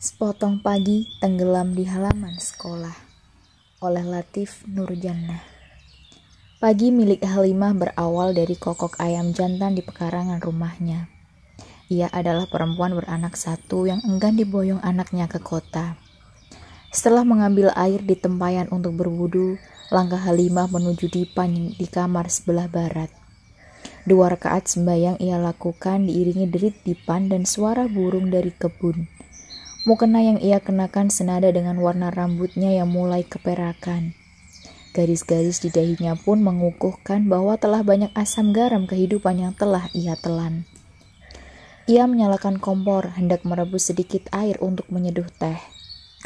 Sepotong pagi tenggelam di halaman sekolah oleh Latif Nurjannah. Pagi milik Halimah berawal dari kokok ayam jantan di pekarangan rumahnya. Ia adalah perempuan beranak satu yang enggan diboyong anaknya ke kota. Setelah mengambil air di tempayan untuk berwudu, langkah Halimah menuju dipan di kamar sebelah barat. 2 rakaat sembahyang ia lakukan diiringi derit dipan dan suara burung dari kebun. Mukena yang ia kenakan senada dengan warna rambutnya yang mulai keperakan. Garis-garis di dahinya pun mengukuhkan bahwa telah banyak asam garam kehidupan yang telah ia telan. Ia menyalakan kompor, hendak merebus sedikit air untuk menyeduh teh.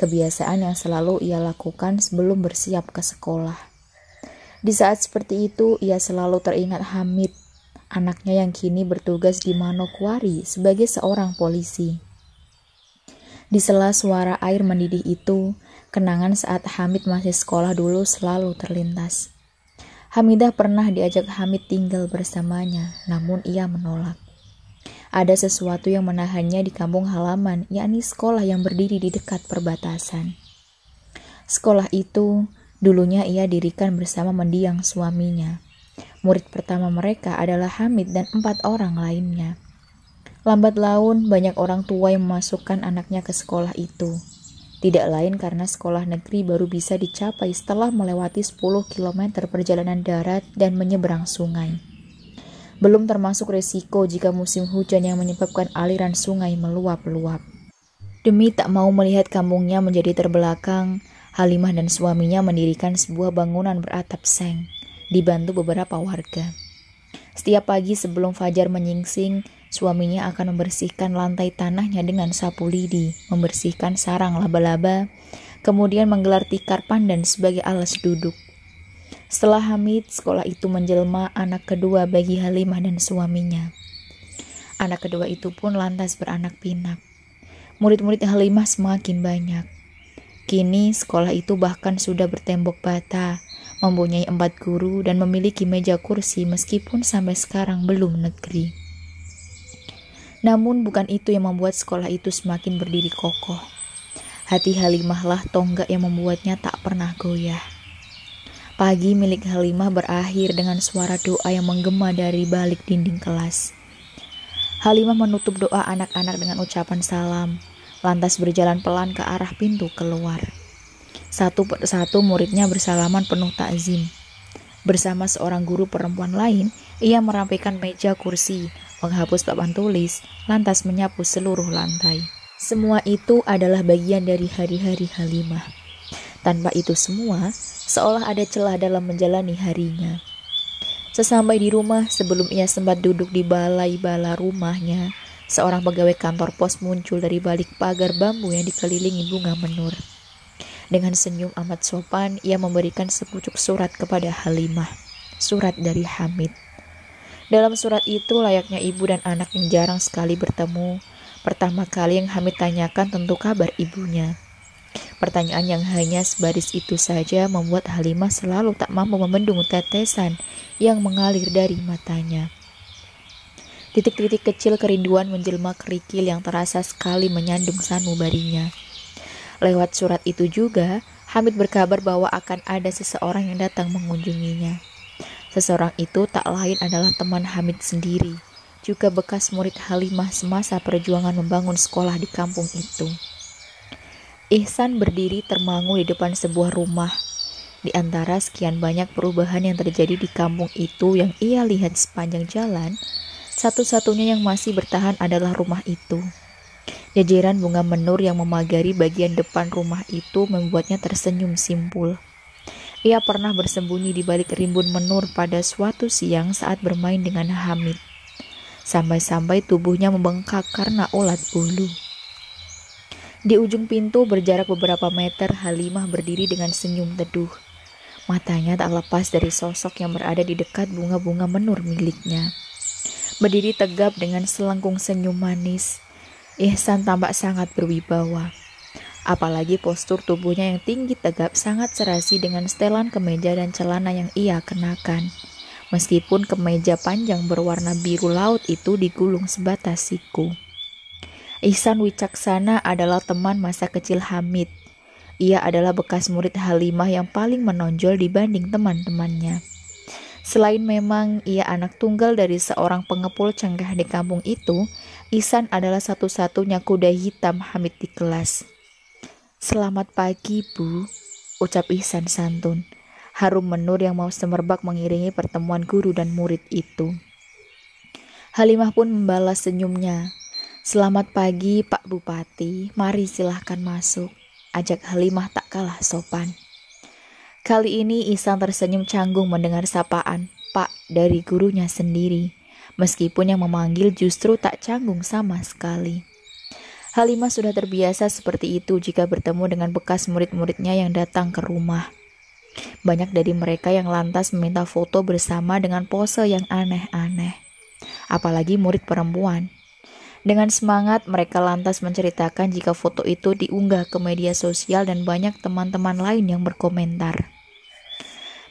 Kebiasaan yang selalu ia lakukan sebelum bersiap ke sekolah. Di saat seperti itu, ia selalu teringat Hamid, anaknya yang kini bertugas di Manokwari sebagai seorang polisi. Di sela suara air mendidih itu, kenangan saat Hamid masih sekolah dulu selalu terlintas. Hamidah pernah diajak Hamid tinggal bersamanya, namun ia menolak. Ada sesuatu yang menahannya di kampung halaman, yakni sekolah yang berdiri di dekat perbatasan. Sekolah itu dulunya ia dirikan bersama mendiang suaminya. Murid pertama mereka adalah Hamid dan 4 orang lainnya. Lambat laun, banyak orang tua yang memasukkan anaknya ke sekolah itu. Tidak lain karena sekolah negeri baru bisa dicapai setelah melewati 10 km perjalanan darat dan menyeberang sungai. Belum termasuk resiko jika musim hujan yang menyebabkan aliran sungai meluap-luap. Demi tak mau melihat kampungnya menjadi terbelakang, Halimah dan suaminya mendirikan sebuah bangunan beratap seng, dibantu beberapa warga. Setiap pagi sebelum fajar menyingsing, suaminya akan membersihkan lantai tanahnya dengan sapu lidi, membersihkan sarang laba-laba, kemudian menggelar tikar pandan sebagai alas duduk. Setelah Hamid, sekolah itu menjelma anak kedua bagi Halimah dan suaminya. Anak kedua itu pun lantas beranak pinak. Murid-murid Halimah semakin banyak. Kini sekolah itu bahkan sudah bertembok bata, mempunyai 4 guru dan memiliki meja kursi meskipun sampai sekarang belum negeri. Namun bukan itu yang membuat sekolah itu semakin berdiri kokoh. Hati Halimahlah tonggak yang membuatnya tak pernah goyah. Pagi milik Halimah berakhir dengan suara doa yang menggema dari balik dinding kelas. Halimah menutup doa anak-anak dengan ucapan salam, lantas berjalan pelan ke arah pintu keluar. Satu persatu muridnya bersalaman penuh takzim. Bersama seorang guru perempuan lain, ia merapikan meja kursi, menghapus papan tulis, lantas menyapu seluruh lantai. Semua itu adalah bagian dari hari-hari Halimah. Tanpa itu semua, seolah ada celah dalam menjalani harinya. Sesampai di rumah, sebelum ia sempat duduk di balai-bala rumahnya, seorang pegawai kantor pos muncul dari balik pagar bambu yang dikelilingi bunga menur. Dengan senyum amat sopan, ia memberikan sepucuk surat kepada Halimah. Surat dari Hamid. Dalam surat itu, layaknya ibu dan anak yang jarang sekali bertemu, pertama kali yang Hamid tanyakan tentu kabar ibunya. Pertanyaan yang hanya sebaris itu saja membuat Halimah selalu tak mampu membendung tetesan yang mengalir dari matanya. Titik-titik kecil kerinduan menjelma kerikil yang terasa sekali menyandung sanubarinya. Lewat surat itu juga, Hamid berkabar bahwa akan ada seseorang yang datang mengunjunginya. Seseorang itu tak lain adalah teman Hamid sendiri, juga bekas murid Halimah semasa perjuangan membangun sekolah di kampung itu. Ihsan berdiri termangu di depan sebuah rumah. Di antara sekian banyak perubahan yang terjadi di kampung itu yang ia lihat sepanjang jalan, satu-satunya yang masih bertahan adalah rumah itu. Jajaran bunga menur yang memagari bagian depan rumah itu membuatnya tersenyum simpul. Ia pernah bersembunyi di balik rimbun menur pada suatu siang saat bermain dengan Hamid. Sampai-sampai tubuhnya membengkak karena ulat bulu. Di ujung pintu berjarak beberapa meter, Halimah berdiri dengan senyum teduh. Matanya tak lepas dari sosok yang berada di dekat bunga-bunga menur miliknya. Berdiri tegap dengan selengkung senyum manis, Ihsan tampak sangat berwibawa. Apalagi postur tubuhnya yang tinggi tegap sangat serasi dengan setelan kemeja dan celana yang ia kenakan. Meskipun kemeja panjang berwarna biru laut itu digulung sebatas siku. Ihsan Wicaksana adalah teman masa kecil Hamid. Ia adalah bekas murid Halimah yang paling menonjol dibanding teman-temannya. Selain memang ia anak tunggal dari seorang pengepul cengkeh di kampung itu, Ihsan adalah satu-satunya kuda hitam Hamid di kelas. "Selamat pagi, Bu," ucap Ihsan santun. Harum menur yang mau semerbak mengiringi pertemuan guru dan murid itu. Halimah pun membalas senyumnya. "Selamat pagi, Pak Bupati. Mari silahkan masuk," ajak Halimah tak kalah sopan. Kali ini Ihsan tersenyum canggung mendengar sapaan "Pak" dari gurunya sendiri, meskipun yang memanggil justru tak canggung sama sekali. Halimah sudah terbiasa seperti itu jika bertemu dengan bekas murid-muridnya yang datang ke rumah. Banyak dari mereka yang lantas meminta foto bersama dengan pose yang aneh-aneh, apalagi murid perempuan. Dengan semangat, mereka lantas menceritakan jika foto itu diunggah ke media sosial dan banyak teman-teman lain yang berkomentar.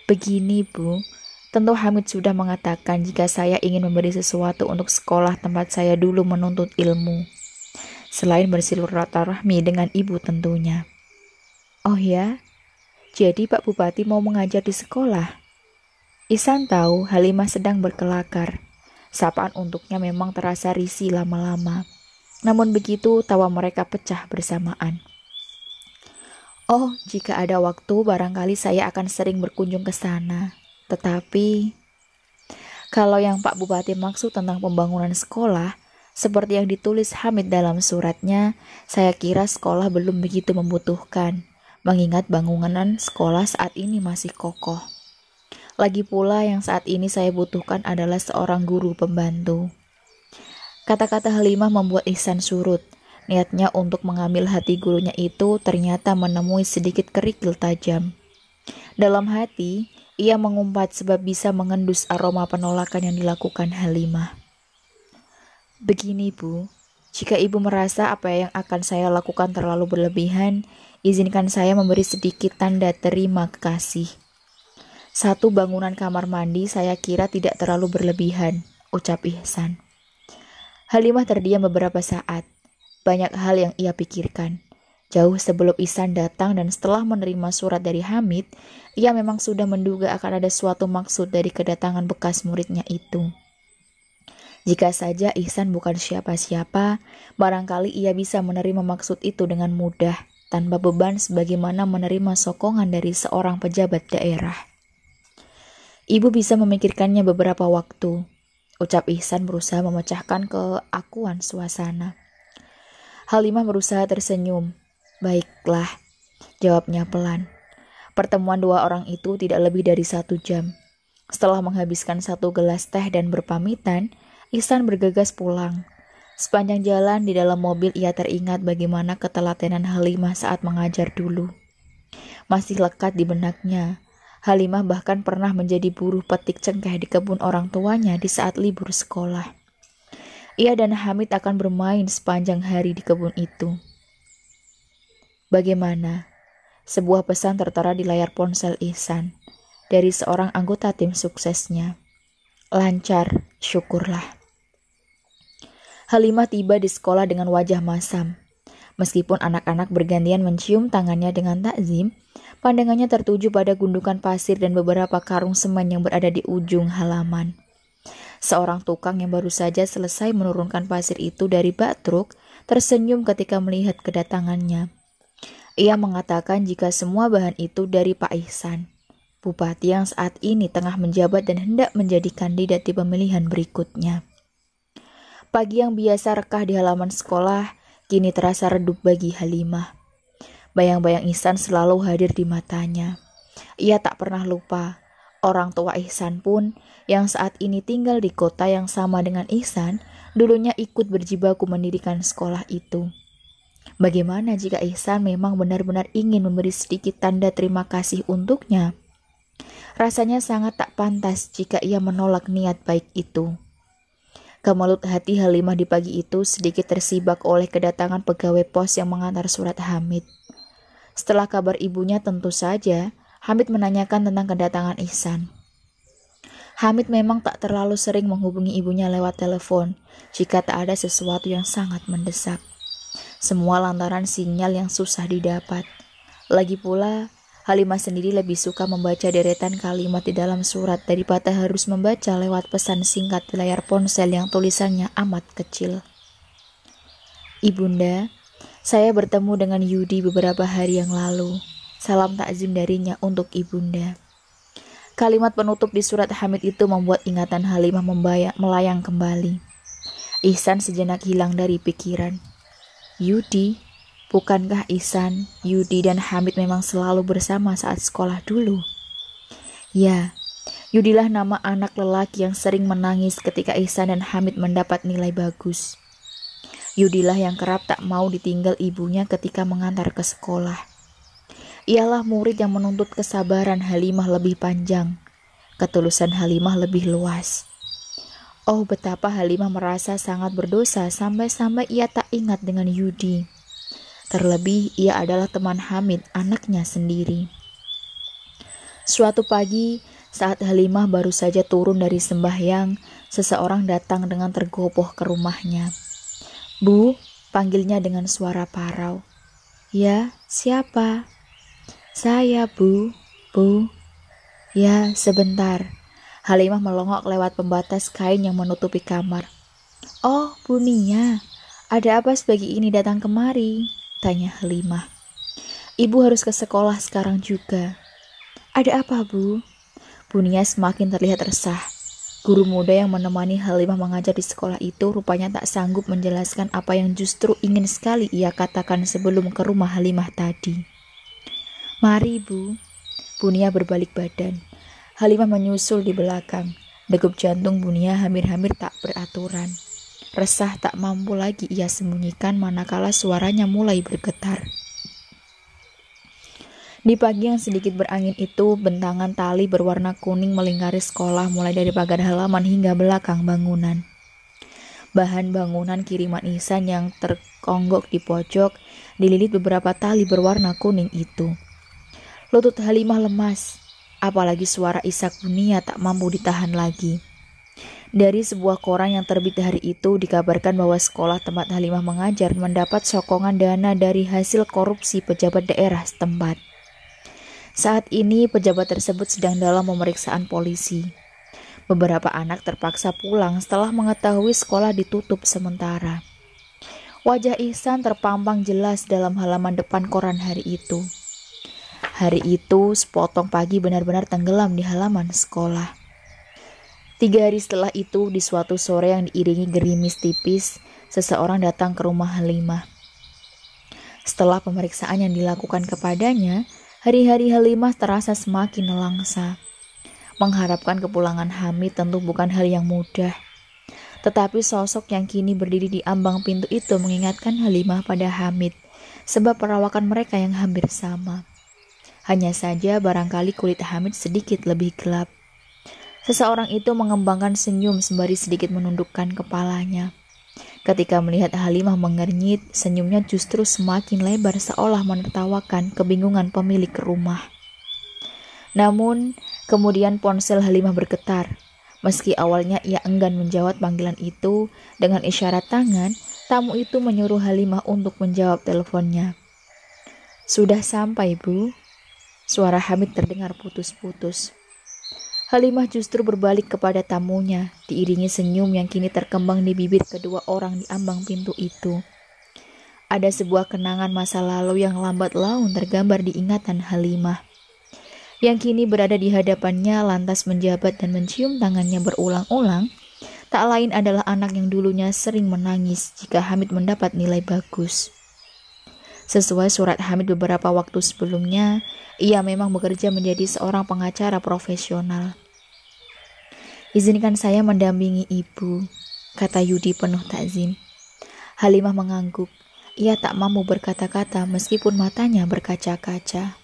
"Begini, Bu, tentu Hamid sudah mengatakan jika saya ingin memberi sesuatu untuk sekolah tempat saya dulu menuntut ilmu. Selain bersilaturahmi dengan ibu tentunya." "Oh ya? Jadi Pak Bupati mau mengajar di sekolah?" Ihsan tahu Halimah sedang berkelakar. Sapaan untuknya memang terasa risih lama-lama. Namun begitu tawa mereka pecah bersamaan. "Oh, jika ada waktu barangkali saya akan sering berkunjung ke sana. Tetapi kalau yang Pak Bupati maksud tentang pembangunan sekolah, seperti yang ditulis Hamid dalam suratnya, saya kira sekolah belum begitu membutuhkan, mengingat bangunan sekolah saat ini masih kokoh. Lagi pula yang saat ini saya butuhkan adalah seorang guru pembantu." Kata-kata Halimah membuat Ihsan surut. Niatnya untuk mengambil hati gurunya itu ternyata menemui sedikit kerikil tajam. Dalam hati, ia mengumpat sebab bisa mengendus aroma penolakan yang dilakukan Halimah. "Begini, Bu, jika Ibu merasa apa yang akan saya lakukan terlalu berlebihan, izinkan saya memberi sedikit tanda terima kasih. Satu bangunan kamar mandi saya kira tidak terlalu berlebihan," ucap Ihsan. Halimah terdiam beberapa saat. Banyak hal yang ia pikirkan. Jauh sebelum Ihsan datang dan setelah menerima surat dari Hamid, ia memang sudah menduga akan ada suatu maksud dari kedatangan bekas muridnya itu. Jika saja Ihsan bukan siapa-siapa, barangkali ia bisa menerima maksud itu dengan mudah, tanpa beban sebagaimana menerima sokongan dari seorang pejabat daerah. "Ibu bisa memikirkannya beberapa waktu," ucap Ihsan berusaha memecahkan keakuan suasana. Halimah berusaha tersenyum. "Baiklah," jawabnya pelan. Pertemuan dua orang itu tidak lebih dari 1 jam. Setelah menghabiskan 1 gelas teh dan berpamitan, Ihsan bergegas pulang. Sepanjang jalan di dalam mobil ia teringat bagaimana ketelatenan Halimah saat mengajar dulu. Masih lekat di benaknya. Halimah bahkan pernah menjadi buruh petik cengkeh di kebun orang tuanya di saat libur sekolah. Ia dan Hamid akan bermain sepanjang hari di kebun itu. "Bagaimana?" Sebuah pesan tertera di layar ponsel Ihsan dari seorang anggota tim suksesnya. "Lancar, syukurlah." Halimah tiba di sekolah dengan wajah masam. Meskipun anak-anak bergantian mencium tangannya dengan takzim, pandangannya tertuju pada gundukan pasir dan beberapa karung semen yang berada di ujung halaman. Seorang tukang yang baru saja selesai menurunkan pasir itu dari bak truk tersenyum ketika melihat kedatangannya. Ia mengatakan jika semua bahan itu dari Pak Ihsan, bupati yang saat ini tengah menjabat dan hendak menjadi kandidat di pemilihan berikutnya. Pagi yang biasa rekah di halaman sekolah kini terasa redup bagi Halimah. Bayang-bayang Ihsan selalu hadir di matanya. Ia tak pernah lupa. Orang tua Ihsan pun, yang saat ini tinggal di kota yang sama dengan Ihsan, dulunya ikut berjibaku mendirikan sekolah itu. Bagaimana jika Ihsan memang benar-benar ingin memberi sedikit tanda terima kasih untuknya? Rasanya sangat tak pantas jika ia menolak niat baik itu. Kemelut hati Halimah di pagi itu sedikit tersibak oleh kedatangan pegawai pos yang mengantar surat Hamid. Setelah kabar ibunya tentu saja, Hamid menanyakan tentang kedatangan Ihsan. Hamid memang tak terlalu sering menghubungi ibunya lewat telepon jika tak ada sesuatu yang sangat mendesak. Semua lantaran sinyal yang susah didapat. Lagi pula, Halimah sendiri lebih suka membaca deretan kalimat di dalam surat daripada harus membaca lewat pesan singkat di layar ponsel yang tulisannya amat kecil. Ibunda, saya bertemu dengan Yudi beberapa hari yang lalu. Salam takzim darinya untuk Ibunda. Kalimat penutup di surat Hamid itu membuat ingatan Halimah melayang kembali. Ihsan sejenak hilang dari pikiran. Yudi, bukankah Ihsan, Yudi dan Hamid memang selalu bersama saat sekolah dulu? Ya, Yudilah nama anak lelaki yang sering menangis ketika Ihsan dan Hamid mendapat nilai bagus. Yudilah yang kerap tak mau ditinggal ibunya ketika mengantar ke sekolah. Ialah murid yang menuntut kesabaran Halimah lebih panjang, ketulusan Halimah lebih luas. Oh, betapa Halimah merasa sangat berdosa sampai-sampai ia tak ingat dengan Yudi. Terlebih ia adalah teman Hamid, anaknya sendiri. Suatu pagi, saat Halimah baru saja turun dari sembahyang, seseorang datang dengan tergopoh ke rumahnya. Bu, panggilnya dengan suara parau. Ya, siapa? Saya, Bu. Bu. Ya, sebentar. Halimah melongok lewat pembatas kain yang menutupi kamar. Oh, Bu Nia, ada apa sepagi ini datang kemari? Tanya Halimah. Ibu harus ke sekolah sekarang juga. Ada apa, Bu? Bu Nia semakin terlihat resah. Guru muda yang menemani Halimah mengajar di sekolah itu rupanya tak sanggup menjelaskan apa yang justru ingin sekali ia katakan sebelum ke rumah Halimah tadi. Mari, Bu. Bu Nia berbalik badan. Halimah menyusul di belakang. Degup jantung Bu Nia hampir-hampir tak beraturan. Resah tak mampu lagi ia sembunyikan manakala suaranya mulai bergetar. Di pagi yang sedikit berangin itu, bentangan tali berwarna kuning melingkari sekolah mulai dari pagar halaman hingga belakang bangunan. Bahan bangunan kiriman Ihsan yang terkonggok di pojok dililit beberapa tali berwarna kuning itu. Lutut Halimah lemas. Apalagi suara isak Bunia tak mampu ditahan lagi. Dari sebuah koran yang terbit hari itu dikabarkan bahwa sekolah tempat Halimah mengajar mendapat sokongan dana dari hasil korupsi pejabat daerah setempat. Saat ini pejabat tersebut sedang dalam pemeriksaan polisi. Beberapa anak terpaksa pulang setelah mengetahui sekolah ditutup sementara. Wajah Ihsan terpampang jelas dalam halaman depan koran hari itu. Hari itu, sepotong pagi benar-benar tenggelam di halaman sekolah. 3 hari setelah itu, di suatu sore yang diiringi gerimis tipis, seseorang datang ke rumah Halimah. Setelah pemeriksaan yang dilakukan kepadanya, hari-hari Halimah terasa semakin nelangsa. Mengharapkan kepulangan Hamid tentu bukan hal yang mudah. Tetapi sosok yang kini berdiri di ambang pintu itu mengingatkan Halimah pada Hamid, sebab perawakan mereka yang hampir sama. Hanya saja barangkali kulit Hamid sedikit lebih gelap. Seseorang itu mengembangkan senyum sembari sedikit menundukkan kepalanya. Ketika melihat Halimah mengernyit, senyumnya justru semakin lebar seolah menertawakan kebingungan pemilik rumah. Namun, kemudian ponsel Halimah bergetar. Meski awalnya ia enggan menjawab panggilan itu, dengan isyarat tangan, tamu itu menyuruh Halimah untuk menjawab teleponnya. Sudah sampai, Bu. Suara Hamid terdengar putus-putus. Halimah justru berbalik kepada tamunya, diiringi senyum yang kini terkembang di bibir kedua orang di ambang pintu itu. Ada sebuah kenangan masa lalu yang lambat laun tergambar di ingatan Halimah. Yang kini berada di hadapannya lantas menjabat dan mencium tangannya berulang-ulang, tak lain adalah anak yang dulunya sering menangis jika Hamid mendapat nilai bagus. Sesuai surat Hamid beberapa waktu sebelumnya, ia memang bekerja menjadi seorang pengacara profesional. Izinkan saya mendampingi ibu, kata Yudi penuh takzim. Halimah mengangguk. Ia tak mampu berkata-kata meskipun matanya berkaca-kaca.